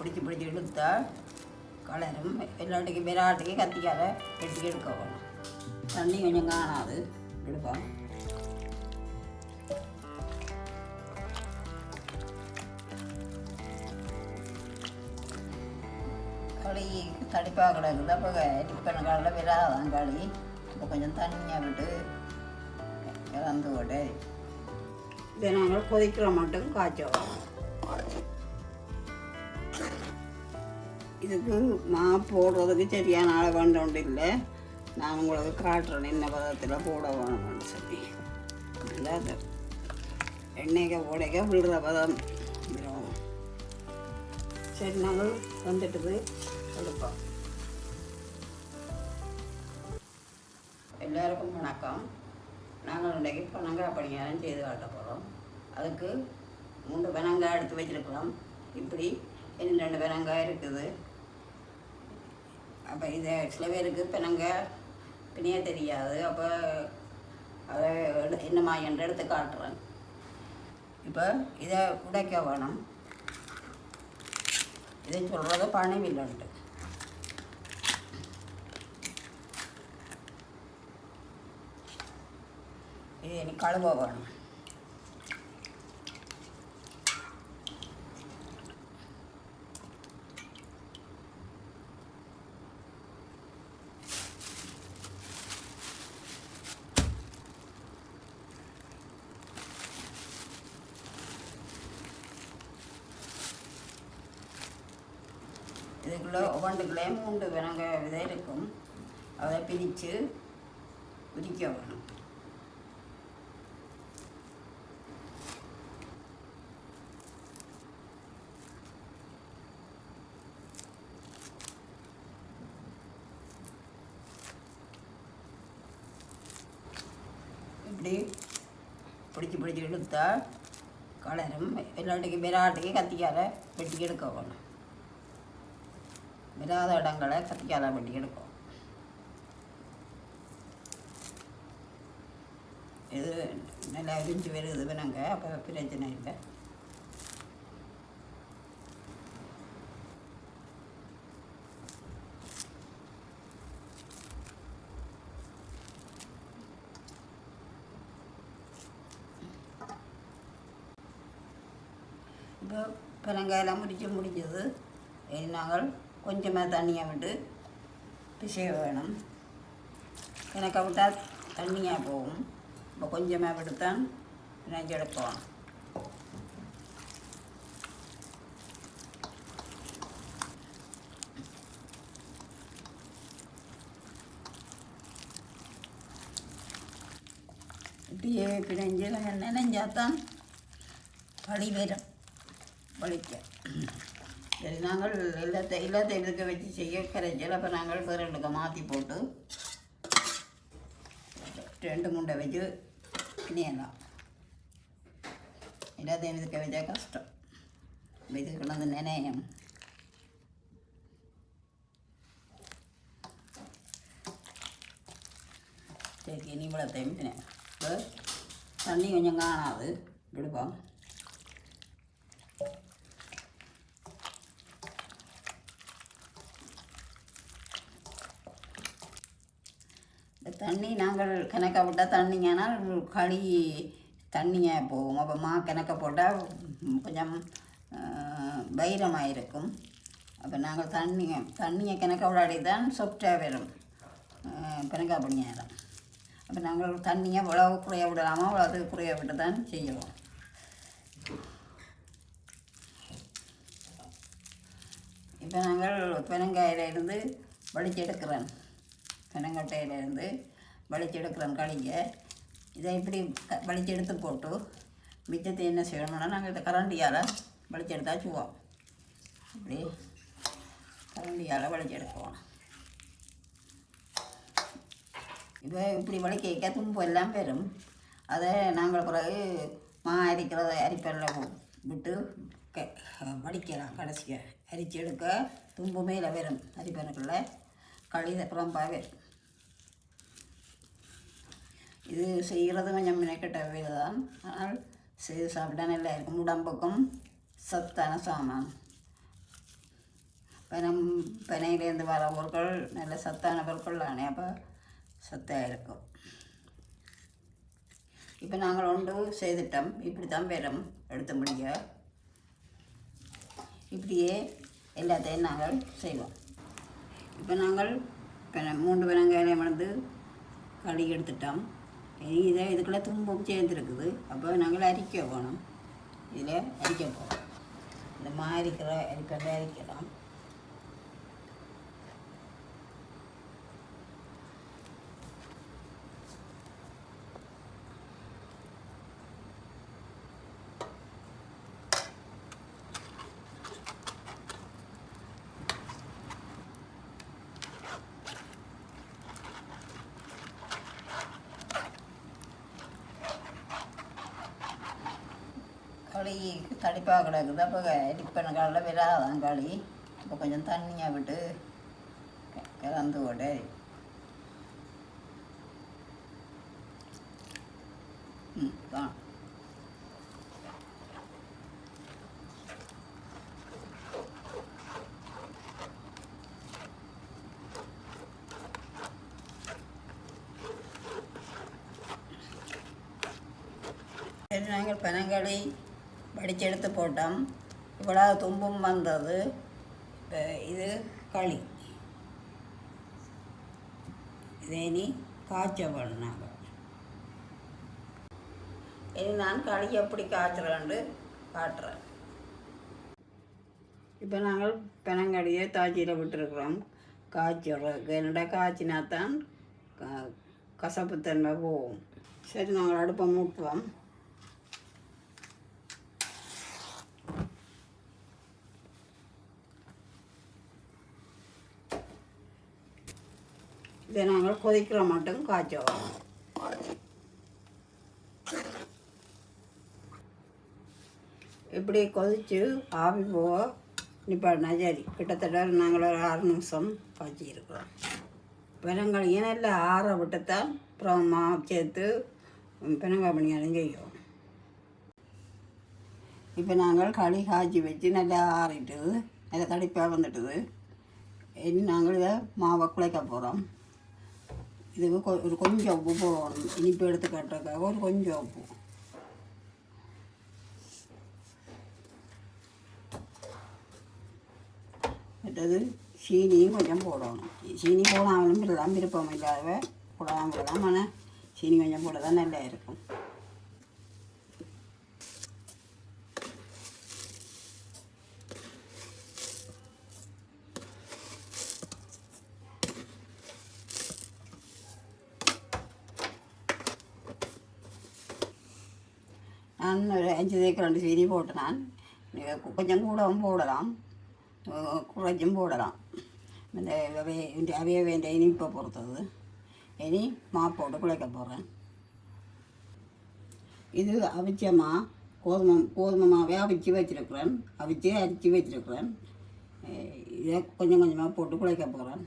பிடிச்சி இழுத்தால் கலரும். எல்லாட்டுக்கும் விராட்டுக்கு கத்திக்கால வெட்டி எடுக்க வேணும். தண்ணி கொஞ்சம் காணாது எடுப்போம். களி தடிப்பாக கிடக்குது. அப்போ டிப்பன காலில் விராதான் களி. இப்போ கொஞ்சம் தண்ணியாக விட்டு இறந்து விட்டு இதை நாங்கள் கொதிக்கிற மட்டும் காய்ச்சோம். இதுக்கு மா போடுறதுக்கு சரியான அளவு வேண்டு இல்லை. நான் உங்களுக்கு காட்டுறேன் என்ன பதத்தில் போட வேணும்னு சொல்லி. அதாவது எண்ணெய்க்கு போடைக்க விழுற பதம் விடும். சரி, நாங்கள் வந்துட்டுது எடுப்போம். எல்லாருக்கும் வணக்கம். நாங்கள் இன்றைக்கு பனங்காய் பணியாரம் செய்து காட்ட போகிறோம். அதுக்கு 3 பனங்காய் எடுத்து வச்சுருக்கலாம். இப்படி 2 பனங்காய் இருக்குது. அப்போ இதை சில பேருக்கு பனங்காய் பிணைய தெரியாது. அப்போ அதை என்னம்மா என்று எடுத்து காட்டுறேன். இப்போ இதை உடைக்க வேணும். இதை சொல்கிறது பனைவில்லைன்ட்டு. இது எனக்கு கழுவ வேணும். இதுக்குள்ளே ஒவ்வொன்றுக்குள்ளே 3 வெங்காய விதை இருக்கும். அதை பிரித்து உரிக்க வேணும். இப்படி பிடிச்சி இழுத்தால் கலரும். எல்லாட்டுக்கும் விராட்டுக்கு கத்திக்கால வெட்டி எடுக்க வேணும். விராத இடங்களை கத்திக்கால வெட்டி எடுக்கும். இது நல்லா விரிஞ்சு வருது வேணுங்க. அப்போ பிரச்சனை இல்லை. இப்போ பனங்காயெல்லாம் முடிஞ்சது. நாங்கள் கொஞ்சமாக தண்ணியை விட்டு பிசைய வேணும். எனக்கு விட்டால் தண்ணியாக போகும். இப்போ கொஞ்சமாக விட்டுத்தான் பிணைஞ்சு எடுப்போம். இப்படியே பிணைஞ்சு நினைஞ்சாத்தான் வலி வரும். வலிக்க சரி, நாங்கள் எல்லாத்தையும் இதுக்கு வச்சு செய்ய கரைச்சல். அப்போ நாங்கள் பிறண்டுக்க மாற்றி போட்டு 2 முண்டை வச்சு பிணையலாம். எல்லாத்தையும் இதுக்க வச்சா கஷ்டம். இது கிடந்து நினையம். சரி, இனி இவ்வளோத்தையும் பிணையம். இப்போ தண்ணி கொஞ்சம் காணாது விடுவோம். தண்ணி நாங்கள் கணக்க போட்டால் தண்ணிங்கன்னா களி தண்ணியாக போகும். அப்போ கணக்க போட்டால் கொஞ்சம் வைரமாக இருக்கும். அப்போ நாங்கள் தண்ணியை கணக்க விடாடி தான் சொப்டாக வரும் கணக்கா பண்ணியாரம். அப்போ நாங்கள் தண்ணியை உழவு குறைய விடலாமா, உழவு குறைய விட்டு தான் செய்வோம். இப்போ நாங்கள் பெருங்காயிலிருந்து வலிச்செடுக்கிறேன். பெருங்கட்டையிலேருந்து வலிச்செடுக்கிறேன் களியை. இதை இப்படி வலிச்செடுத்து போட்டு மிச்சத்தை என்ன செய்யணும்னா நாங்கள் இதை கரண்டியால் வலிச்செடுத்தா சுவோம். இப்படி கரண்டியால் வலிச்செடுக்குவோம். இப்போ இப்படி வலிக்க தும்பு எல்லாம் வரும். அதை நாங்கள் பிறகு அரிக்கிறத அரிப்பரில் விட்டு வடிக்கலாம். கடைசியாக அரிச்சு எடுக்க தும்பு மேலே வரும். அரிப்பனுக்குள்ளே களி குழம்பாக வரும். இது செய்கிறது கொஞ்சம் மினக்கெட்ட வேலை தான். ஆனால் செய்து சாப்பிட்டா நல்லா இருக்கும். உடம்புக்கும் சத்தான சாமான். பனையிலேருந்து வர பொருட்கள் நல்ல சத்தான பொருட்கள் தானே, அப்போ சத்தாக இருக்கும். இப்போ நாங்கள் ஒன்று செய்துட்டோம். இப்படி தான் வரும் எடுத்த முடிய. இப்படியே எல்லாத்தையும் நாங்கள் செய்வோம். இப்போ நாங்கள் 3 வெங்காயம் வந்து கழுகி எடுத்துட்டோம். இதை இதுக்குள்ளே தும்பும் சேர்ந்துருக்குது. அப்போ நாங்கள் அரிக்க போகணும். இதில் அரிக்க போகிறோம். இந்த மாதிரி அரிக்கலாம். களி தடிப்பாக கிடக்குது. அப்போ அரிப்பன காலில் விடாதான் களி. இப்போ கொஞ்சம் தண்ணியாக விட்டு கலந்து விட. தான் சரி, நாங்கள் பனங்களி வடிச்செடுத்து போட்டோம். இவ்வளோ தும்பும் வந்தது. இப்போ இது களி. இதே நீ காய்ச்ச வேணும். நாங்கள் இனி நான் களி எப்படி காய்ச்சுறேன்னு காட்டுறேன். இப்போ நாங்கள் பனங்களியை தாச்சியில் விட்டுருக்குறோம் காய்ச்சறதுக்கு. என்னடா காய்ச்சினா தான் கசப்புத்தன்மை போகும். சரி, நாங்கள் அடுப்பை மூட்டுவோம். இதை நாங்கள் கொதிக்கிற மட்டும் காய்ச்சுவோம். இப்படி கொதித்து ஆவி போக நிப்பாட்டினா சரி. கிட்டத்தட்ட நாங்கள் ஒரு 6 நிமிஷம் காய்ச்சிருக்கிறோம். பெனங்காயும் நல்லா ஆற விட்டுத்தான் அப்புறம் மாவு சேர்த்து பெனங்காய் பணியாரம் செய்வோம். இப்போ நாங்கள் களி காய்ச்சி வச்சு நல்லா ஆறிட்டுது. நல்லா தடிப்பாக வந்துட்டுது. இனி நாங்கள் இதை மாவை குழைக்க போகிறோம். இதுக்கு ஒரு கொஞ்சம் உப்பு போடணும். இனிப்பு எடுத்து காட்டுறதுக்காக ஒரு கொஞ்சம் உப்பு. மற்றது சீனியும் கொஞ்சம் போடணும். சீனி போடாமலும் விடலாம், விருப்பம் இல்லாதவ போடாமல் விடலாம். ஆனால் சீனி கொஞ்சம் போட தான் நல்லா இருக்கும். நான் ஒரு 5 தேக்கு சீனி போட்டு நான் கொஞ்சம் கூடவும் போடலாம், குறைச்சும் போடலாம். இந்த அவைய வேண்டிய இனிப்பை பொறுத்தது. இனி மாப்போட்டு குழைக்க போகிறேன். இது அவிச்சமா கோதுமை மாவே அவிச்சு வச்சுருக்குறேன். அரிச்சு வச்சுருக்குறேன். இதை கொஞ்சம் கொஞ்சமாக போட்டு குழைக்க போகிறேன்.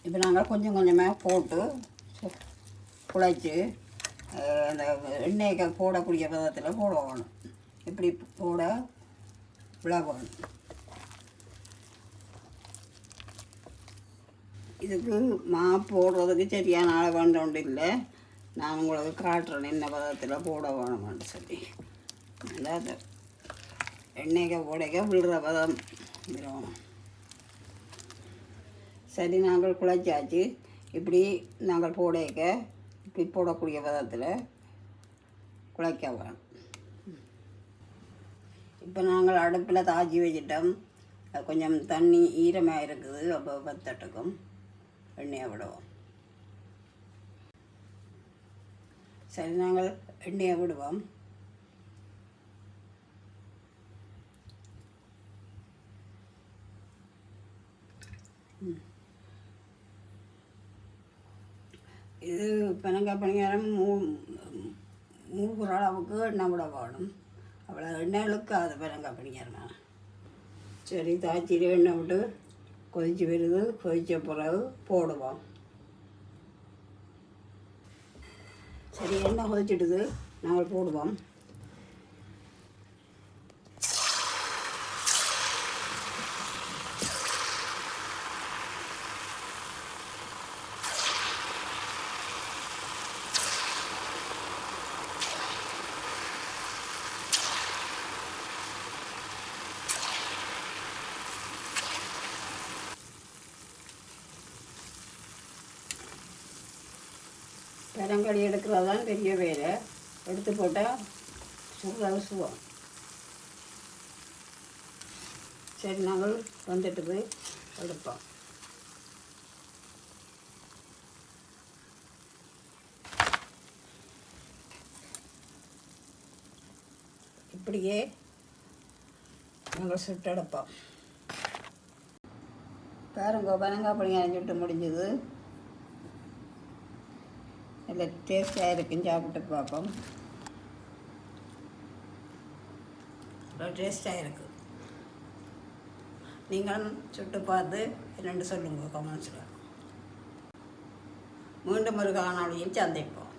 இப்போ நாங்கள் கொஞ்சம் கொஞ்சமாக போட்டு குழைச்சி அந்த எண்ணெய்க்கு போடக்கூடிய விதத்தில் போடணும். இப்படி போட விழாவணும். இதுக்கு போடுறதுக்கு சரியான அளவு ஒன்று இல்லை. நான் உங்களுக்கு காட்டுறேன் என்ன விதத்தில் போட வேணும்னு சொல்லி. அதாவது எண்ணெய்க்கு போடைக்க விழுற விதம் விடணும். சரி, நாங்கள் குழைச்சாச்சு. இப்படி நாங்கள் போடைக்க இப்படி போடக்கூடிய விதத்தில் குழைக்க வேணும். இப்போ நாங்கள் அடுப்பில் தாச்சி வச்சிட்டோம். கொஞ்சம் தண்ணி ஈரமாக இருக்குது. அப்போ பத்தட்டுக்கும் எண்ணெயை விடுவோம். சரி, நாங்கள் எண்ணெயை விடுவோம். இது பெனங்காய் பணியாரம் மூக்குற அளவுக்கு எண்ணெய் விட வேணும். அவ்வளோ எண்ணெய் இழுக்காது பெனங்காய் பணியாரம். சரி, தாச்சியில் எண்ணெய் விட்டு கொதிச்சு வருது. கொதித்த பிறகு போடுவோம். சரி, எண்ணெய் கொதிச்சிடுது, நாங்கள் போடுவோம். பெரங்கடி எடுக்கிறது தான் பெரிய வேலை. எடுத்து போட்டால் சுடுவோம். சரி, நாங்கள் வந்துட்டுது எடுப்போம். இப்படியே நாங்கள் சுட்டெடுப்போம். பாருங்க, பனங்காய் பணியாரம் சுட்டு முடிஞ்சது. நல்ல டேஸ்டாக இருக்குன்னு சாப்பிட்டு பார்ப்போம். டேஸ்டாக இருக்குது. நீங்களும் சுட்டு பார்த்து என்னென்னு சொல்லுங்கள் கமெண்ட்ஸில். மீண்டும் ஒரு காணொளியில் சந்திப்போம்.